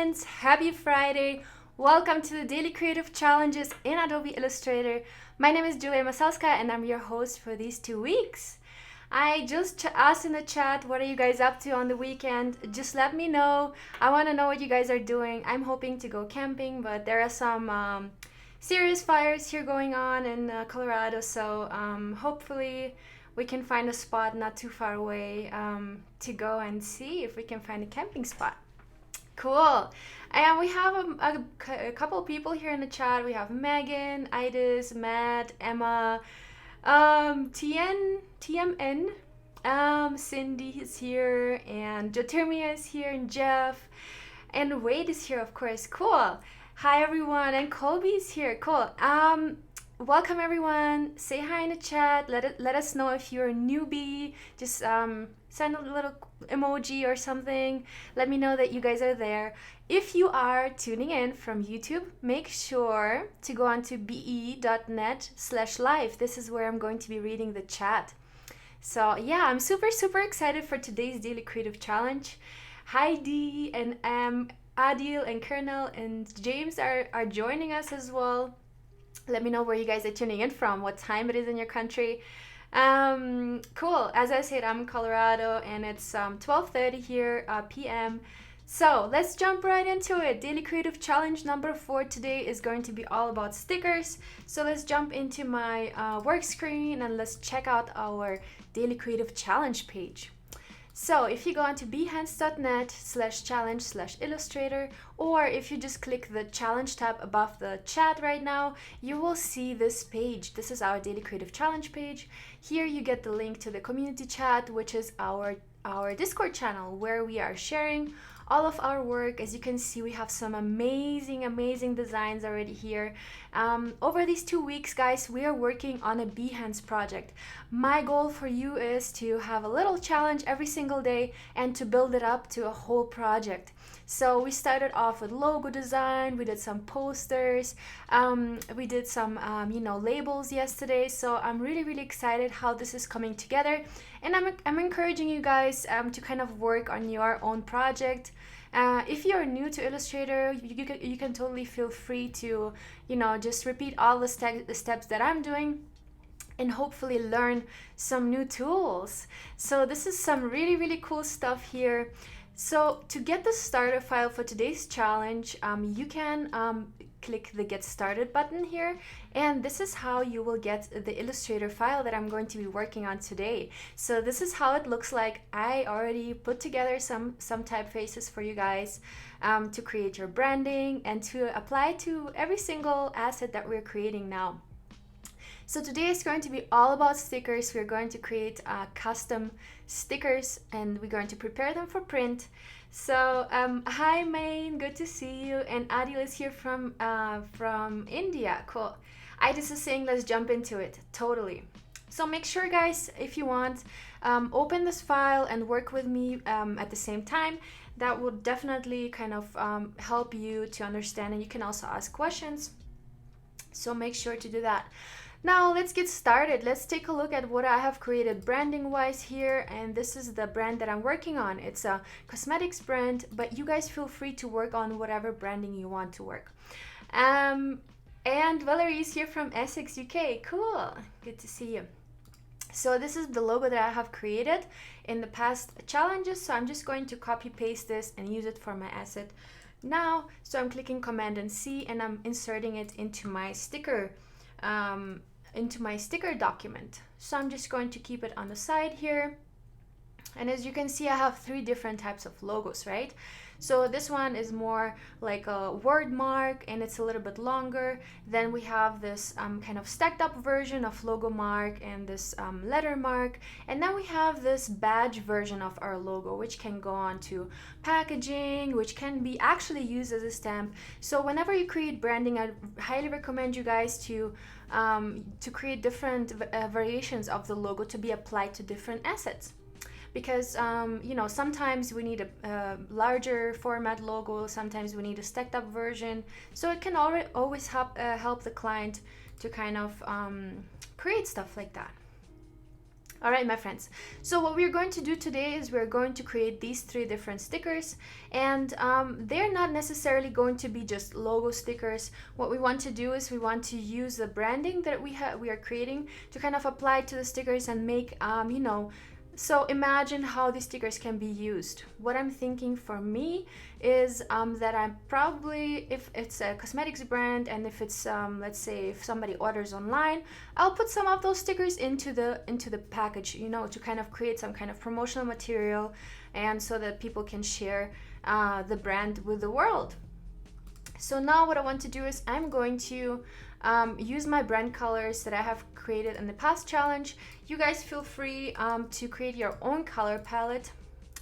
friends, happy Friday. Welcome to the Daily Creative Challenges in Adobe Illustrator. My name is Julia Masalska and I'm your host for these 2 weeks. I just asked in the chat, what are you guys up to on the weekend? Just let me know. I want to know what you guys are doing. I'm hoping to go camping, but there are some serious fires here going on in Colorado, so hopefully we can find a spot not too far away to go and see if we can find a camping spot. Cool. And we have a couple people here in the chat. We have Megan, Idis, Matt, Emma, TMN, Cindy is here, and Jotermia is here, and Jeff, and Wade is here, of course. Cool. Hi, everyone, and Colby is here. Cool. Welcome, everyone. Say hi in the chat. Let us know if you're a newbie. Just send a little emoji or something. Let me know that you guys are there. If you are tuning in from YouTube, make sure to go on to be.net/live. This is where I'm going to be reading the chat. So yeah, I'm super excited for today's Daily Creative Challenge. Heidi and Adil and Colonel and James are joining us as well. Let me know where you guys are tuning in from, what time it is in your country. Cool. As I said, I'm in Colorado and it's 12:30 here p.m. So let's jump right into it. Daily Creative Challenge number 4 today is going to be all about stickers. So let's jump into my work screen and let's check out our Daily Creative Challenge page. So if you go onto behance.net/challenge/illustrator, or if you just click the challenge tab above the chat right now, you will see this page. This is our Daily Creative Challenge page. Here you get the link to the community chat, which is our Discord channel where we are sharing all of our work. As you can see, we have some amazing designs already here. Over these 2 weeks, guys, we are working on a Behance project. My goal for you is to have a little challenge every single day and to build it up to a whole project. So we started off with logo design, we did some posters, we did some labels yesterday. So I'm really excited how this is coming together, and I'm encouraging you guys to kind of work on your own project. If you're new to Illustrator, you can totally feel free to just repeat all the steps that I'm doing and hopefully learn some new tools. So this is some really cool stuff here. So to get the starter file for today's challenge, you can click the Get Started button here, and this is how you will get the Illustrator file that I'm going to be working on today. So this is how it looks like. I already put together some typefaces for you guys to create your branding and to apply to every single asset that we're creating now. So today is going to be all about stickers. We're going to create custom stickers and we're going to prepare them for print. So hi Maine, good to see you. And Adil is here from India. Cool. Idis is saying let's jump into it. Totally. So make sure, guys, if you want, open this file and work with me at the same time. That would definitely kind of help you to understand, and you can also ask questions. So make sure to do that. Now let's get started. Let's take a look at what I have created branding wise here, and this is the brand that I'm working on. It's a cosmetics brand, but you guys feel free to work on whatever branding you want to work. And Valerie is here from Essex, UK. Cool, good to see you. So this is the logo that I have created in the past challenges, so I'm just going to copy paste this and use it for my asset now. So I'm clicking Command and C and I'm inserting it into my sticker document. So I'm just going to keep it on the side here. And as you can see, I have 3 different types of logos, right? So this one is more like a word mark and it's a little bit longer. Then we have this kind of stacked up version of logo mark and this letter mark. And then we have this badge version of our logo, which can go on to packaging, which can be actually used as a stamp. So whenever you create branding, I highly recommend you guys to create different variations of the logo to be applied to different assets. Because sometimes we need a larger format logo, sometimes we need a stacked up version. So it can always help the client to kind of create stuff like that. All right, my friends. So what we're going to do today is we're going to create these 3 different stickers, and they're not necessarily going to be just logo stickers. What we want to do is we want to use the branding that we are creating to kind of apply to the stickers and make, you know, so imagine how these stickers can be used. What I'm thinking for me is that I'm probably, if it's a cosmetics brand and if it's, let's say if somebody orders online, I'll put some of those stickers into the package, you know, to kind of create some kind of promotional material, and so that people can share the brand with the world. So now what I want to do is I'm going to use my brand colors that I have created in the past challenge. You guys feel free to create your own color palette.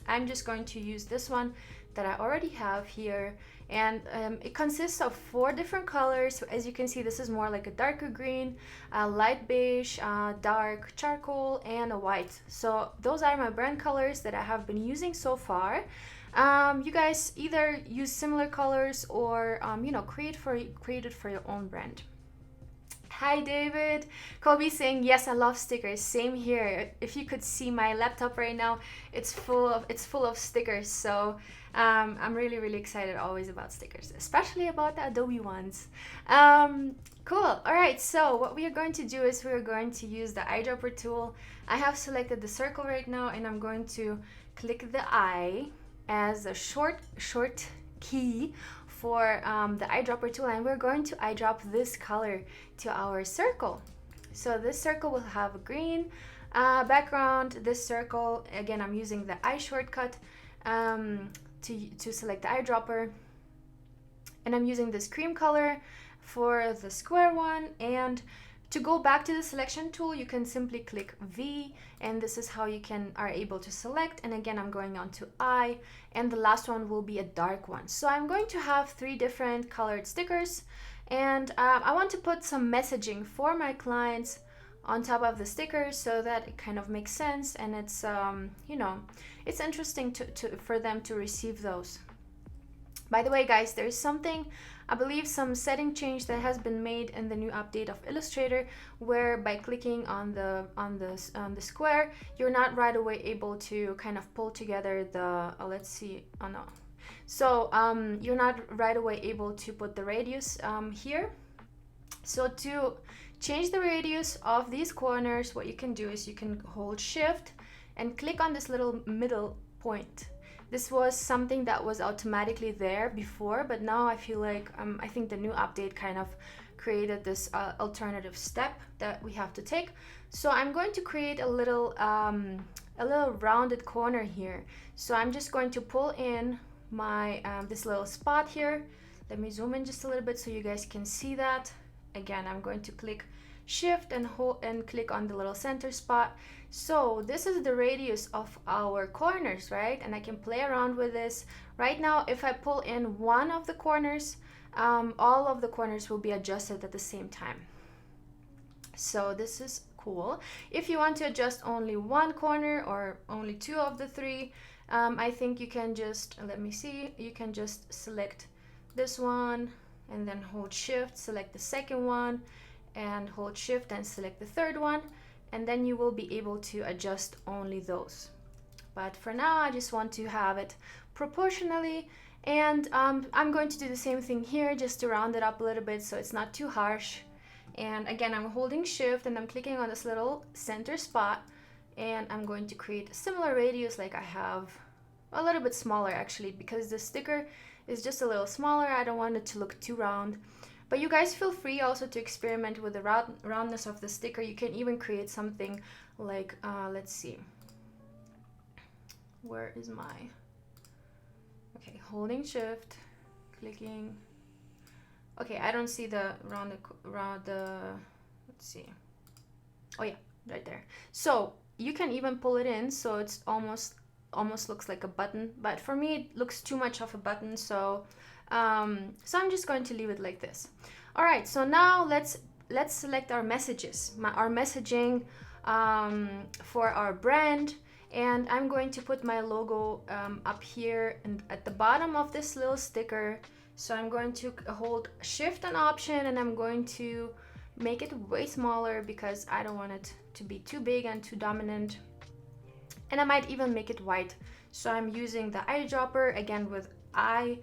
I'm just going to use this one that I already have here, and it consists of 4 different colors. So as you can see, this is more like a darker green, a light beige, dark charcoal, and a white. So those are my brand colors that I have been using so far. You guys either use similar colors or you know, create it for your own brand. Hi David. Kobe saying yes, I love stickers. Same here. If you could see my laptop right now, it's full of stickers. So I'm really excited always about stickers, especially about the Adobe ones. Cool. All right, so what we are going to do is we are going to use the eyedropper tool. I have selected the circle right now, and I'm going to click the eye as a short key for the eyedropper tool, and we're going to eyedrop this color to our circle. So this circle will have a green background. This circle, again, I'm using the eye shortcut to select the eyedropper, and I'm using this cream color for the square one. And to go back to the selection tool, you can simply click V, and this is how you are able to select. And again, I'm going on to I, and the last one will be a dark one. So I'm going to have 3 different colored stickers, and I want to put some messaging for my clients on top of the stickers so that it kind of makes sense, and it's you know, it's interesting for them to receive those. By the way, guys, there is something, I believe some setting change that has been made in the new update of Illustrator, where by clicking on the square, you're not right away able to kind of pull together the let's see, oh no, so you're not right away able to put the radius here. So to change the radius of these corners, what you can do is you can hold Shift and click on this little middle point. This was something that was automatically there before, but now I feel like I think the new update kind of created this alternative step that we have to take. So I'm going to create a little rounded corner here. So I'm just going to pull in my this little spot here. Let me zoom in just a little bit so you guys can see that. Again, I'm going to click Shift and hold and click on the little center spot. So this is the radius of our corners, right? And I can play around with this. Right now, if I pull in one of the corners, all of the corners will be adjusted at the same time. So this is cool. If you want to adjust only one corner or only 2 of the 3, I think you can just, let me see, you can just select this one and then hold Shift, select the second one, and hold Shift and select the third one, and then you will be able to adjust only those. But for now, I just want to have it proportionally, and I'm going to do the same thing here just to round it up a little bit so it's not too harsh. And again, I'm holding Shift and I'm clicking on this little center spot, and I'm going to create a similar radius like I have, a little bit smaller actually, because the sticker is just a little smaller. I don't want it to look too round. But you guys feel free also to experiment with the roundness of the sticker. You can even create something like, let's see, where is my, okay, holding Shift, clicking, okay, I don't see the let's see, oh yeah, right there. So you can even pull it in so it's almost looks like a button, but for me it looks too much of a button, so so I'm just going to leave it like this. All right, so now let's select our messages, our messaging for our brand, and I'm going to put my logo up here and at the bottom of this little sticker. So I'm going to hold Shift and Option, and I'm going to make it way smaller because I don't want it to be too big and too dominant. And I might even make it white. So I'm using the eyedropper again with eye,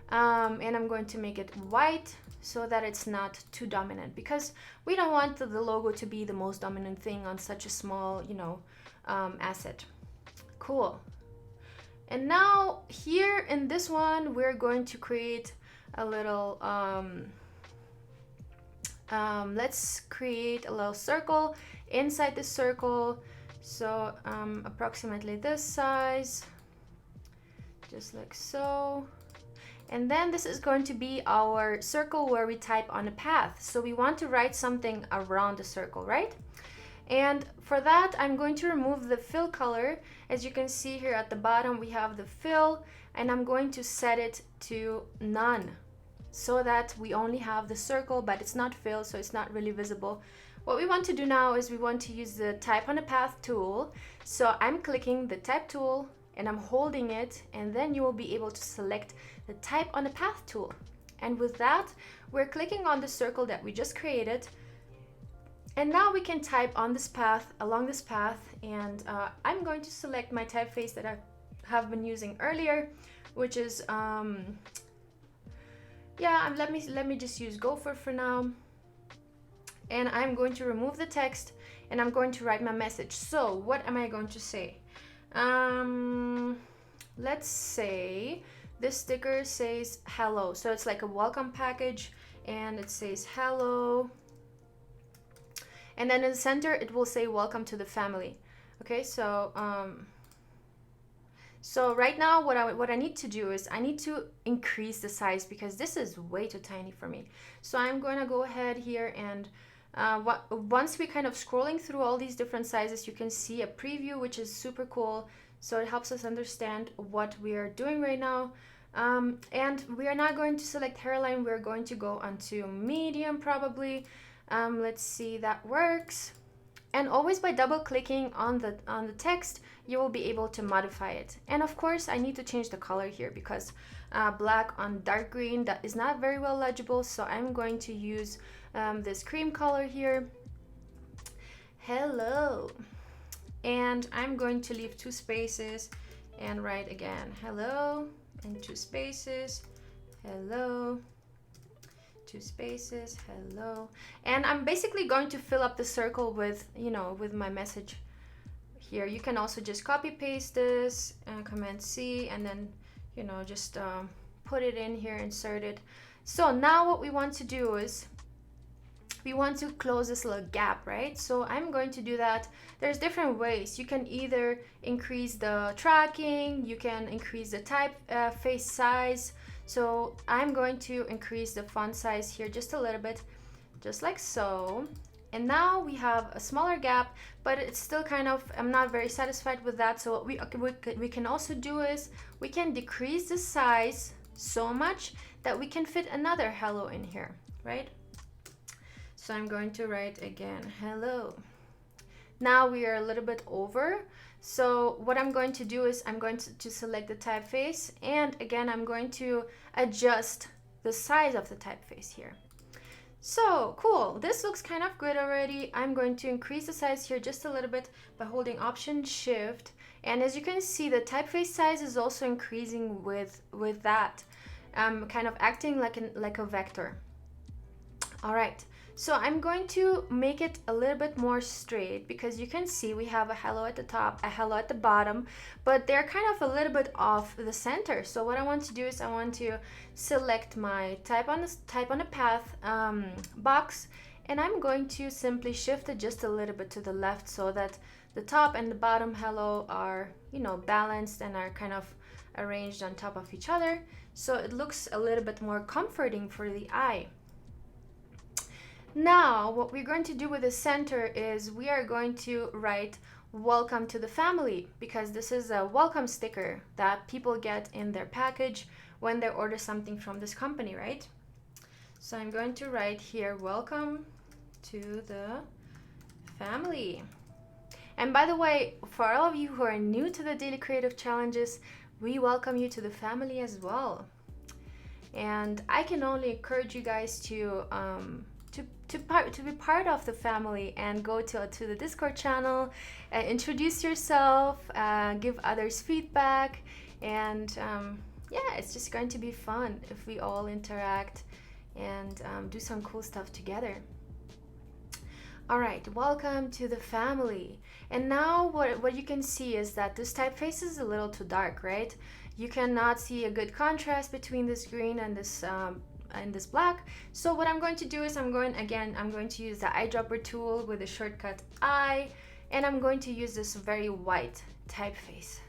and I'm going to make it white so that it's not too dominant, because we don't want the logo to be the most dominant thing on such a small, you know, asset. Cool. And now here in this one, we're going to create a little, let's create a little circle inside the circle. So approximately this size, just like so. And then this is going to be our circle where we type on a path. So we want to write something around the circle, right? And for that, I'm going to remove the fill color. As you can see here at the bottom, we have the fill, and I'm going to set it to none so that we only have the circle, but it's not filled, so it's not really visible. What we want to do now is we want to use the type on a path tool. So I'm clicking the type tool and I'm holding it, and then you will be able to select the type on a path tool. And with that, we're clicking on the circle that we just created. And now we can type on this path, along this path, and I'm going to select my typeface that I have been using earlier, which is, let me just use Gopher for now. And I'm going to remove the text and I'm going to write my message. So what am I going to say? Let's say this sticker says hello. So it's like a welcome package and it says hello. And then in the center, it will say welcome to the family. Okay, so so right now what I need to do is I need to increase the size because this is way too tiny for me. So I'm going to go ahead here and once we kind of scrolling through all these different sizes, you can see a preview, which is super cool. So it helps us understand what we are doing right now. And we are not going to select hairline. We're going to go onto medium probably. Let's see, that works. And always by double clicking on the text, you will be able to modify it. And of course, I need to change the color here because black on dark green, that is not very well legible. So I'm going to use this cream color here. Hello. And I'm going to leave 2 spaces and write again hello, and 2 spaces, hello, 2 spaces, hello. And I'm basically going to fill up the circle with, you know, with my message here. You can also just copy paste this and Command C, and then, you know, just put it in here, insert it. So now what we want to do is we want to close this little gap, right? So I'm going to do that. There's different ways. You can either increase the tracking, you can increase the typeface size. So I'm going to increase the font size here just a little bit, just like so. And now we have a smaller gap, but it's still kind of, I'm not very satisfied with that. So what we can also do is we can decrease the size so much that we can fit another hello in here, right? So I'm going to write again, hello. Now we are a little bit over. So what I'm going to do is I'm going to select the typeface, and again, I'm going to adjust the size of the typeface here. So cool, this looks kind of good already. I'm going to increase the size here just a little bit by holding Option Shift. And as you can see, the typeface size is also increasing with that, kind of acting like a vector. All right. So I'm going to make it a little bit more straight because you can see we have a hello at the top, a hello at the bottom, but they're kind of a little bit off the center. So what I want to do is I want to select my type on a path box, and I'm going to simply shift it just a little bit to the left so that the top and the bottom hello are, you know, balanced and are kind of arranged on top of each other. So it looks a little bit more comforting for the eye. Now, what we're going to do with the center is we are going to write welcome to the family, because this is a welcome sticker that people get in their package when they order something from this company, right? So I'm going to write here, welcome to the family. And by the way, for all of you who are new to the Daily Creative Challenges, we welcome you to the family as well. And I can only encourage you guys to to be part of the family and go to the Discord channel, introduce yourself, give others feedback, and yeah, it's just going to be fun if we all interact and do some cool stuff together. All right, welcome to the family. And now what you can see is that this typeface is a little too dark, right? You cannot see a good contrast between this green and this black. So what I'm going to do is I'm going to use the eyedropper tool with the shortcut I, and I'm going to use this very white typeface.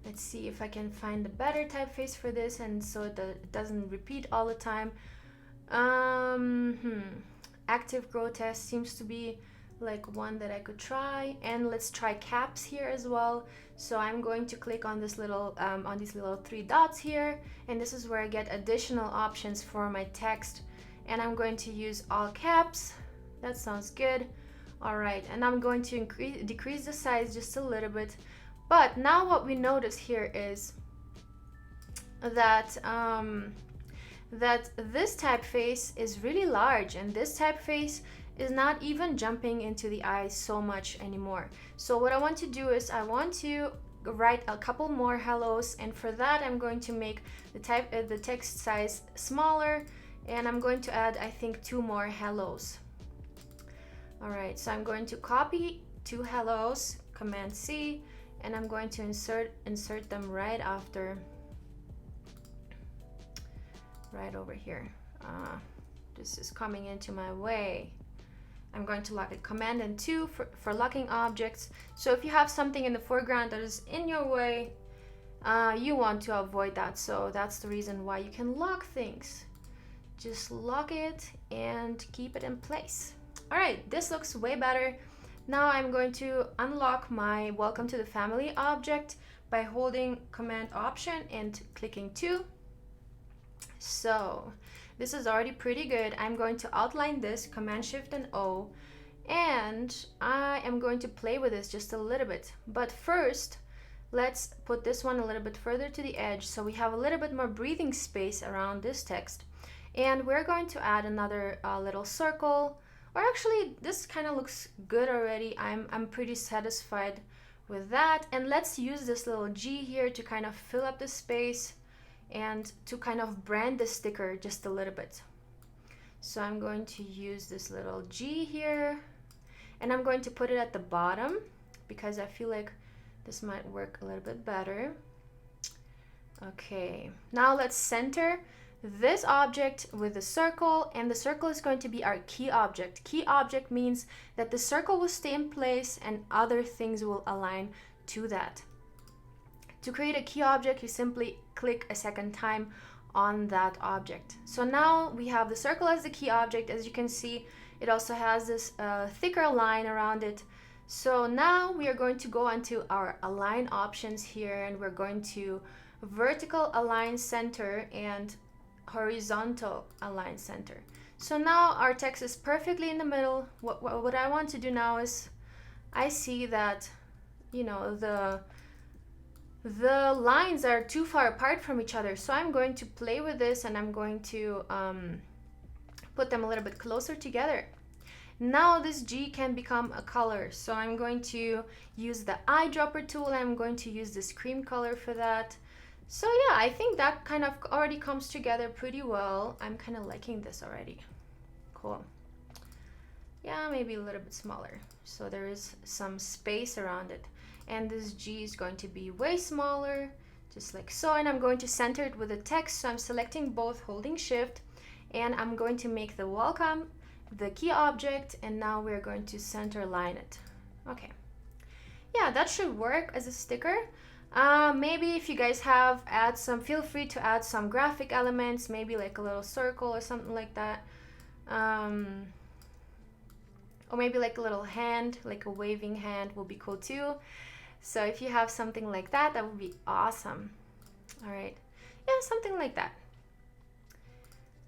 Let's see if I can find a better typeface for this, and so it doesn't repeat all the time. Active grow test seems to be like one that I could try, and let's try caps here as well. So I'm going to click on this little on these little three dots here, and this is where I get additional options for my text, and I'm going to use all caps. That sounds good. All right, and I'm going to decrease the size just a little bit. But now what we notice here is that that this typeface is really large, and this typeface is not even jumping into the eyes so much anymore. So what I want to do is I want to write a couple more hellos, and for that I'm going to make the text size smaller, and I'm going to add, I think, 2 more hellos. All right, so I'm going to copy 2 hellos, Command C, and I'm going to insert them right after, right over here. This is coming into my way. I'm going to lock it, Command and 2 for locking objects. So if you have something in the foreground that is in your way, you want to avoid that. So that's the reason why you can lock things. Just lock it and keep it in place. All right, this looks way better. Now I'm going to unlock my Welcome to the Family object by holding Command Option and clicking 2. So this is already pretty good. I'm going to outline this, Command Shift and O, and I am going to play with this just a little bit. But first, let's put this one a little bit further to the edge so we have a little bit more breathing space around this text. And we're going to add another little circle, or actually this kind of looks good already. I'm pretty satisfied with that. And let's use this little G here to kind of fill up the space and to kind of brand the sticker just a little bit. So I'm going to use this little G here, and I'm going to put it at the bottom because I feel like this might work a little bit better. Okay, now let's center this object with a circle, and the circle is going to be our key object. Key object means that the circle will stay in place and other things will align to that. To create a key object, you simply click a second time on that object. So now we have the circle as the key object. As you can see, it also has this thicker line around it. So now we are going to go onto our align options here, and we're going to vertical align center and horizontal align center. So now our text is perfectly in the middle. What I want to do now is I see that, you know, the lines are too far apart from each other. So I'm going to play with this, and I'm going to put them a little bit closer together. Now this G can become a color. So I'm going to use the eyedropper tool. I'm going to use this cream color for that. So yeah, I think that kind of already comes together pretty well. I'm kind of liking this already. Cool. Yeah, maybe a little bit smaller, so there is some space around it. And this G is going to be way smaller, just like so. And I'm going to center it with the text. So I'm selecting both, holding Shift, and I'm going to make the welcome the key object, and now we're going to center line it. Okay. Yeah, that should work as a sticker. Maybe if you guys have, feel free to add some graphic elements, maybe like a little circle or something like that. Or maybe like a little hand, like a waving hand will be cool too. So if you have something like that, that would be awesome. All right. Yeah, something like that.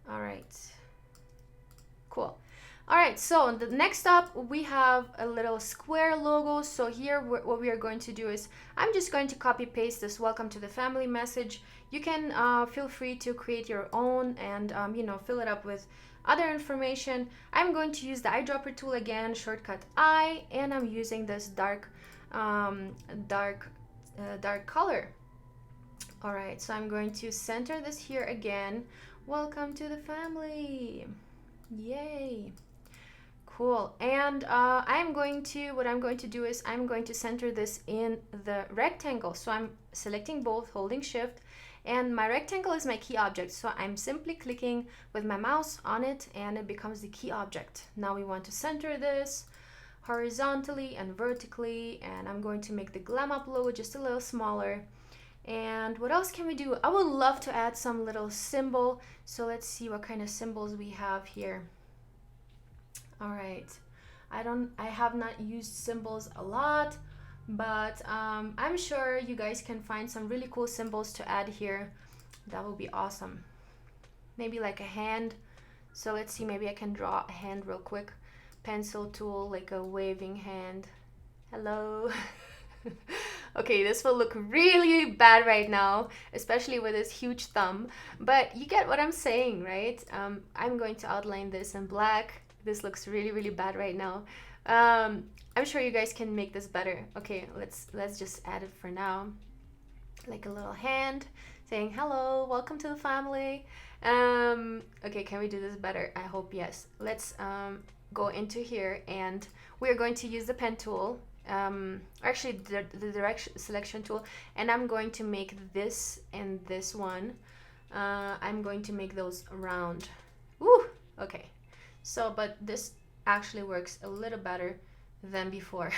All right. Cool. All right, so the next up we have a little square logo. So here what we are going to do is I'm just going to copy paste this welcome to the family message. You can feel free to create your own and you know, fill it up with other information. I'm going to use the eyedropper tool again, shortcut I, and I'm using this dark color. All right, so I'm going to center this here again. Welcome to the family. Yay. Cool. And what I'm going to do is I'm going to center this in the rectangle. So I'm selecting both, holding shift, and my rectangle is my key object. So I'm simply clicking with my mouse on it and it becomes the key object. Now we want to center this horizontally and vertically, and I'm going to make the glam up logo just a little smaller. And what else can we do? I would love to add some little symbol. So let's see what kind of symbols we have here. All right, I have not used symbols a lot, but I'm sure you guys can find some really cool symbols to add here. That would be awesome. Maybe like a hand. So let's see, maybe I can draw a hand real quick. Pencil tool, like a waving hand. Hello. Okay, this will look really bad right now, especially with this huge thumb, but you get what I'm saying, right? I'm going to outline this in black. This looks really bad right now. I'm sure you guys can make this better. Okay, let's just add it for now. Like a little hand saying hello, welcome to the family. Okay, can we do this better? I hope yes. Let's go into here and we're going to use the pen tool. Actually the direction selection tool, and I'm going to make this and this one. I'm going to make those round. Woo! Okay, so but this actually works a little better than before.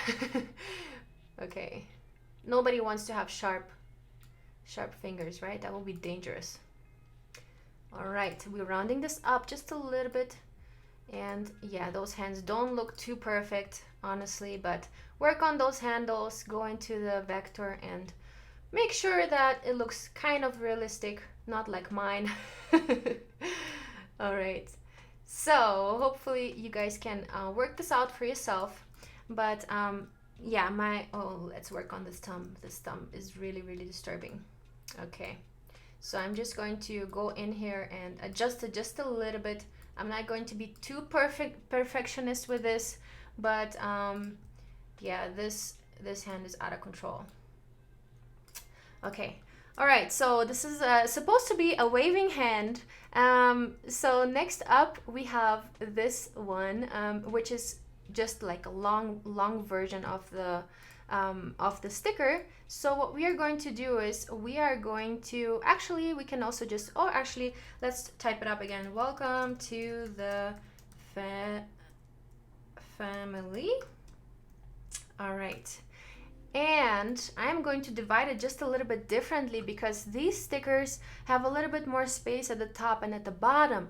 Okay, nobody wants to have sharp fingers, right? That will be dangerous. All right, we're rounding this up just a little bit. And yeah, those hands don't look too perfect, honestly, but work on those handles, go into the vector and make sure that it looks kind of realistic, not like mine. All right, so hopefully you guys can work this out for yourself. But yeah, let's work on this thumb. This thumb is really disturbing. Okay, so I'm just going to go in here and adjust it just a little bit. I'm not going to be too perfectionist with this, but yeah, this hand is out of control. Okay, all right, so this is supposed to be a waving hand. So next up we have this one, which is just like a long version of the sticker. So what we are going to do is we are going to we can also just let's type it up again. Welcome to the family. All right, and I'm going to divide it just a little bit differently because these stickers have a little bit more space at the top and at the bottom.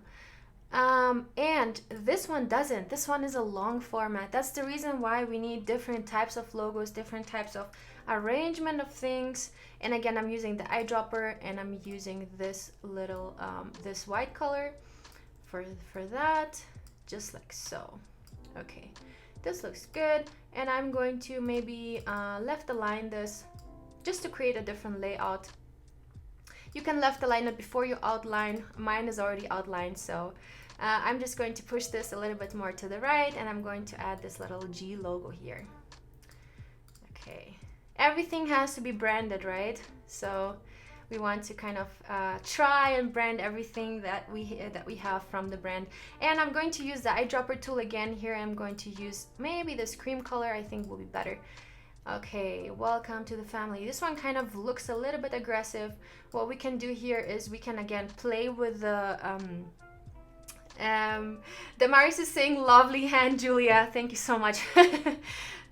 And this one doesn't. This one is a long format. That's the reason why we need different types of logos, different types of arrangement of things. And again, I'm using the eyedropper and I'm using this little this white color for that, just like so. Okay, this looks good, and I'm going to maybe left align this just to create a different layout. You can left align it before you outline. Mine is already outlined, so I'm just going to push this a little bit more to the right, and I'm going to add this little G logo here. Okay, everything has to be branded, right? So we want to kind of try and brand everything that we have from the brand. And I'm going to use the eyedropper tool again here. I'm going to use maybe this cream color, I think will be better. Okay, welcome to the family. This one kind of looks a little bit aggressive. What we can do here is we can again play with the Damaris is saying lovely hand, Julia. Thank you so much.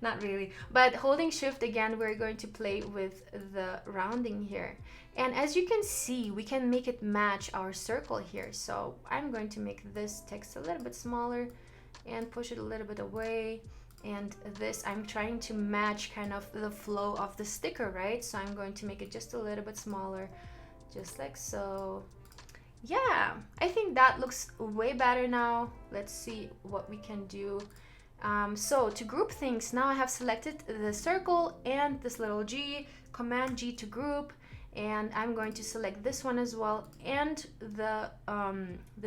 Not really, but holding shift again, we're going to play with the rounding here. And as you can see, we can make it match our circle here. So I'm going to make this text a little bit smaller and push it a little bit away. And this, I'm trying to match kind of the flow of the sticker, right? So I'm going to make it just a little bit smaller, just like so. Yeah, I think that looks way better now. Let's see what we can do. So to group things, now I have selected the circle and this little G, Command G to group. and I'm going to select this one as well, and the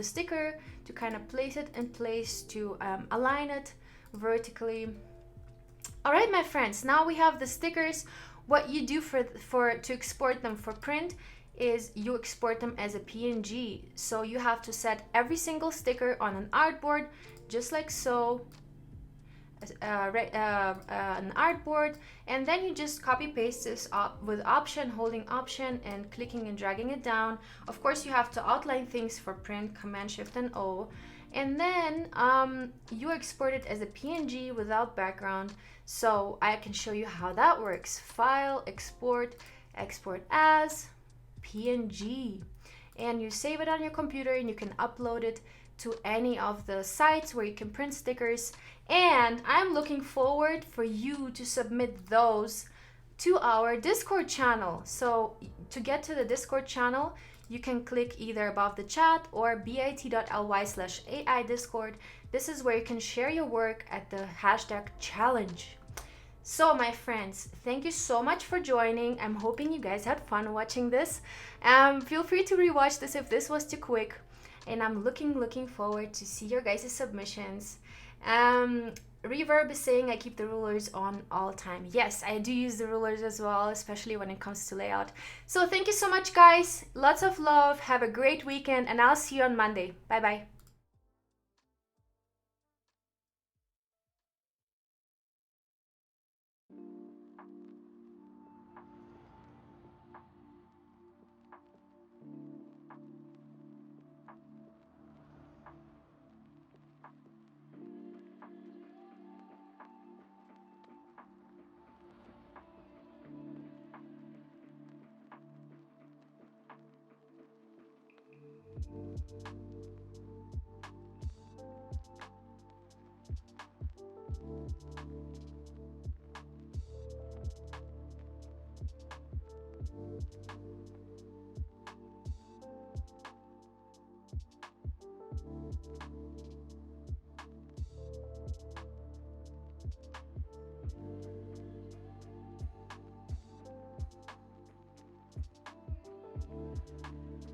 sticker to kind of place it in place to align it vertically. All right, my friends, now we have the stickers. What you do to export them for print is you export them as a PNG. So you have to set every single sticker on an artboard, just like so, an artboard, and then you just copy paste this up with holding option and clicking and dragging it down. Of course, you have to outline things for print, Command Shift and O, and then you export it as a PNG without background. So I can show you how that works. File, export, export as PNG, and you save it on your computer, and you can upload it to any of the sites where you can print stickers. And I'm looking forward for you to submit those to our Discord channel. So to get to the Discord channel, you can click either above the chat or bit.ly/AI Discord. This is where you can share your work at the #challenge. So my friends, thank you so much for joining. I'm hoping you guys had fun watching this. Feel free to rewatch this if this was too quick. And I'm looking forward to see your guys' submissions. Reverb is saying I keep the rulers on all time. Yes, I do use the rulers as well, especially when it comes to layout. So thank you so much, guys. Lots of love. Have a great weekend, and I'll see you on Monday. Bye-bye.